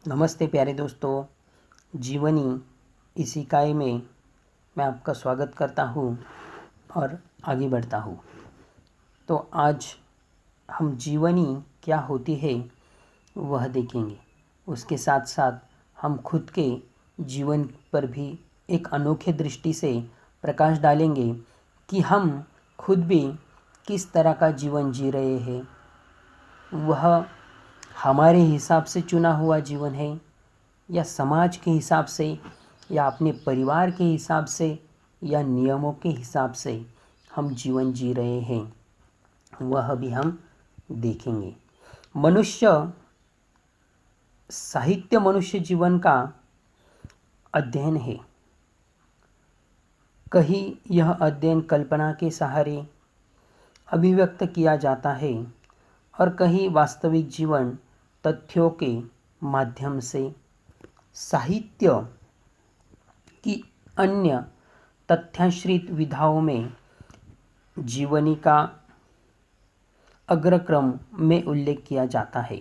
नमस्ते प्यारे दोस्तों। जीवनी इस इकाई में मैं आपका स्वागत करता हूँ और आगे बढ़ता हूँ। तो आज हम जीवनी क्या होती है वह देखेंगे। उसके साथ साथ हम खुद के जीवन पर भी एक अनोखे दृष्टि से प्रकाश डालेंगे कि हम खुद भी किस तरह का जीवन जी रहे हैं। वह हमारे हिसाब से चुना हुआ जीवन है या समाज के हिसाब से या अपने परिवार के हिसाब से या नियमों के हिसाब से हम जीवन जी रहे हैं, वह भी हम देखेंगे। मनुष्य साहित्य मनुष्य जीवन का अध्ययन है। कहीं यह अध्ययन कल्पना के सहारे अभिव्यक्त किया जाता है और कहीं वास्तविक जीवन तथ्यों के माध्यम से साहित्य की अन्य तथ्याश्रित विधाओं में जीवनी का अग्रक्रम में उल्लेख किया जाता है।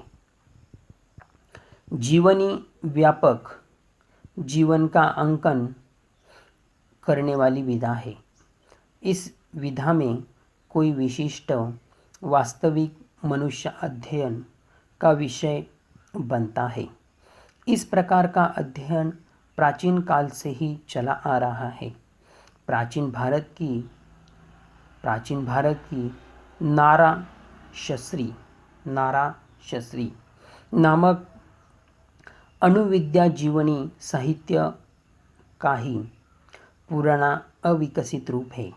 जीवनी व्यापक जीवन का अंकन करने वाली विधा है। इस विधा में कोई विशिष्ट वास्तविक मनुष्य अध्ययन का विषय बनता है। इस प्रकार का अध्ययन प्राचीन काल से ही चला आ रहा है। प्राचीन भारत की नारा शस्त्री नामक अणुविद्या जीवनी साहित्य का ही पुराना अविकसित रूप है।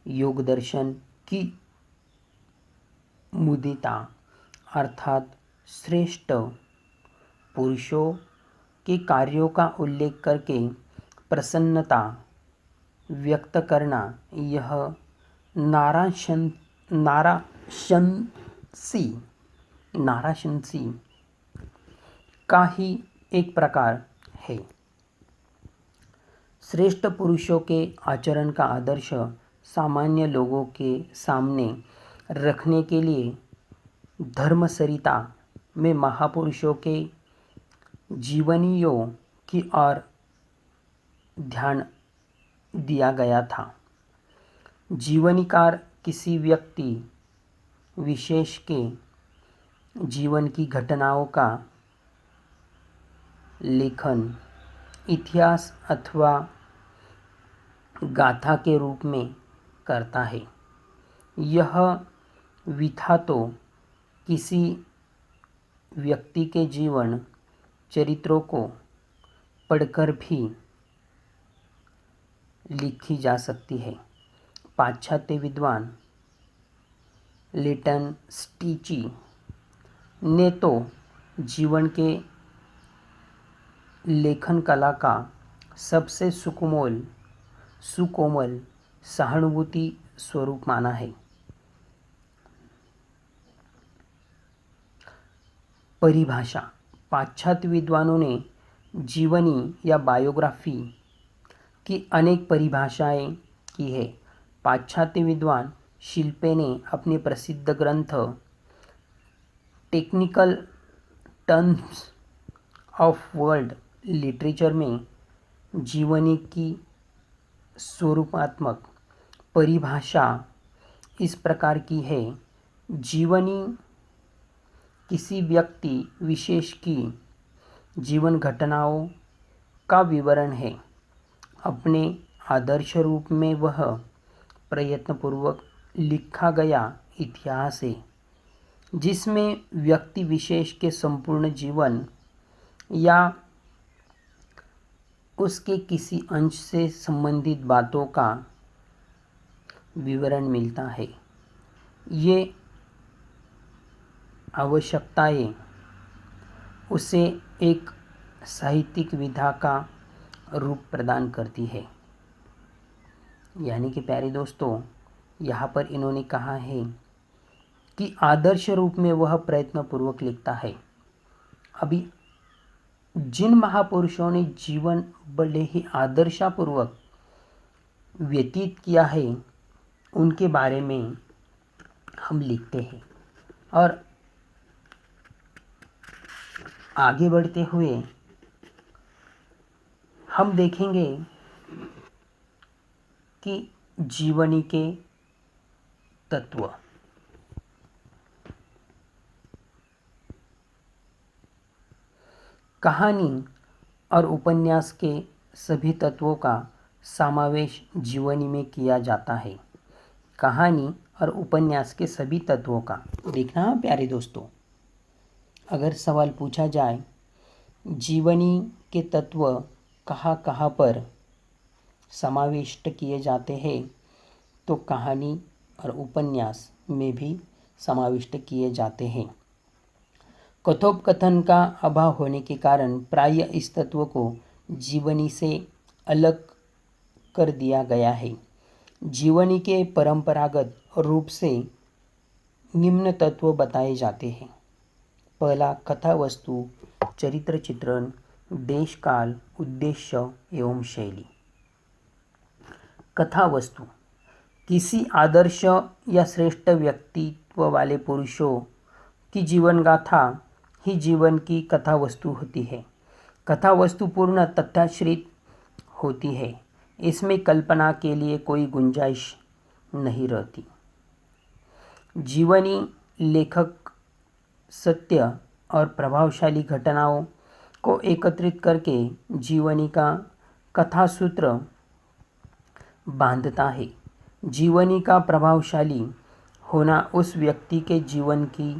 योग दर्शन की मुदिता अर्थात श्रेष्ठ पुरुषों के कार्यों का उल्लेख करके प्रसन्नता व्यक्त करना, यह नाराशंसी का ही एक प्रकार है। श्रेष्ठ पुरुषों के आचरण का आदर्श सामान्य लोगों के सामने रखने के लिए धर्मसरिता में महापुरुषों के जीवनियों की ओर ध्यान दिया गया था। जीवनीकार किसी व्यक्ति विशेष के जीवन की घटनाओं का लेखन इतिहास अथवा गाथा के रूप में करता है। यह विधा तो किसी व्यक्ति के जीवन चरित्रों को पढ़कर भी लिखी जा सकती है। पाश्चात्य विद्वान लेटन स्टीची ने तो जीवन के लेखन कला का सबसे सुकोमल सहानुभूति स्वरूप माना है। परिभाषा पाश्चात्य विद्वानों ने जीवनी या बायोग्राफी की अनेक परिभाषाएं की है। पाश्चात्य विद्वान शिल्पे ने अपने प्रसिद्ध ग्रंथ technical terms of world literature में जीवनी की स्वरूपात्मक परिभाषा इस प्रकार की है। जीवनी किसी व्यक्ति विशेष की जीवन घटनाओं का विवरण है। अपने आदर्श रूप में वह प्रयत्नपूर्वक लिखा गया इतिहास है, जिसमें व्यक्ति विशेष के संपूर्ण जीवन या उसके किसी अंश से संबंधित बातों का विवरण मिलता है। ये आवश्यकताएं उसे एक साहित्यिक विधा का रूप प्रदान करती है। यानी कि प्यारे दोस्तों, यहाँ पर इन्होंने कहा है कि आदर्श रूप में वह प्रयत्नपूर्वक लिखता है। अभी जिन महापुरुषों ने जीवन भले ही आदर्शपूर्वक व्यतीत किया है, उनके बारे में हम लिखते हैं। और आगे बढ़ते हुए हम देखेंगे कि जीवनी के तत्व। कहानी और उपन्यास के सभी तत्वों का समावेश जीवनी में किया जाता है। कहानी और उपन्यास के सभी तत्वों का देखना प्यारे दोस्तों, अगर सवाल पूछा जाए जीवनी के तत्व कहाँ कहाँ पर समाविष्ट किए जाते हैं, तो कहानी और उपन्यास में भी समाविष्ट किए जाते हैं। कथोपकथन का अभाव होने के कारण प्राय इस तत्व को जीवनी से अलग कर दिया गया है। जीवनी के परंपरागत रूप से निम्न तत्व बताए जाते हैं। पहला, कथा वस्तु, चरित्र चित्रण, देश काल, उद्देश्य एवं शैली। कथा वस्तु किसी आदर्श या श्रेष्ठ व्यक्तित्व वाले पुरुषों की जीवन गाथा ही जीवन की कथा वस्तु होती है। कथा वस्तु पूर्ण तथ्याश्रित होती है, इसमें कल्पना के लिए कोई गुंजाइश नहीं रहती। जीवनी लेखक सत्य और प्रभावशाली घटनाओं को एकत्रित करके जीवनी का कथासूत्र बांधता है। जीवनी का प्रभावशाली होना उस व्यक्ति के जीवन की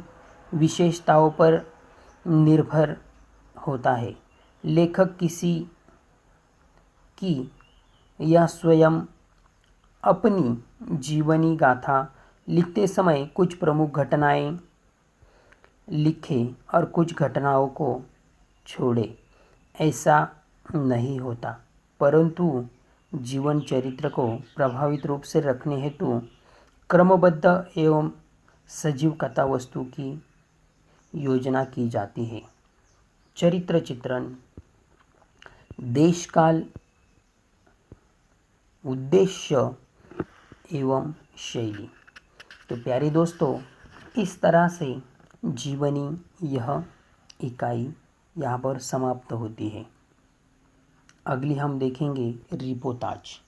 विशेषताओं पर निर्भर होता है। लेखक किसी की या स्वयं अपनी जीवनी गाथा लिखते समय कुछ प्रमुख घटनाएं लिखे और कुछ घटनाओं को छोड़े, ऐसा नहीं होता, परंतु जीवन चरित्र को प्रभावित रूप से रखने हेतु क्रमबद्ध एवं सजीव कथा वस्तु की योजना की जाती है। चरित्र चित्रण, देश काल, उद्देश्य एवं शैली। तो प्यारे दोस्तों, इस तरह से जीवनी यह इकाई यहाँ पर समाप्त होती है। अगली हम देखेंगे रिपोर्टाज।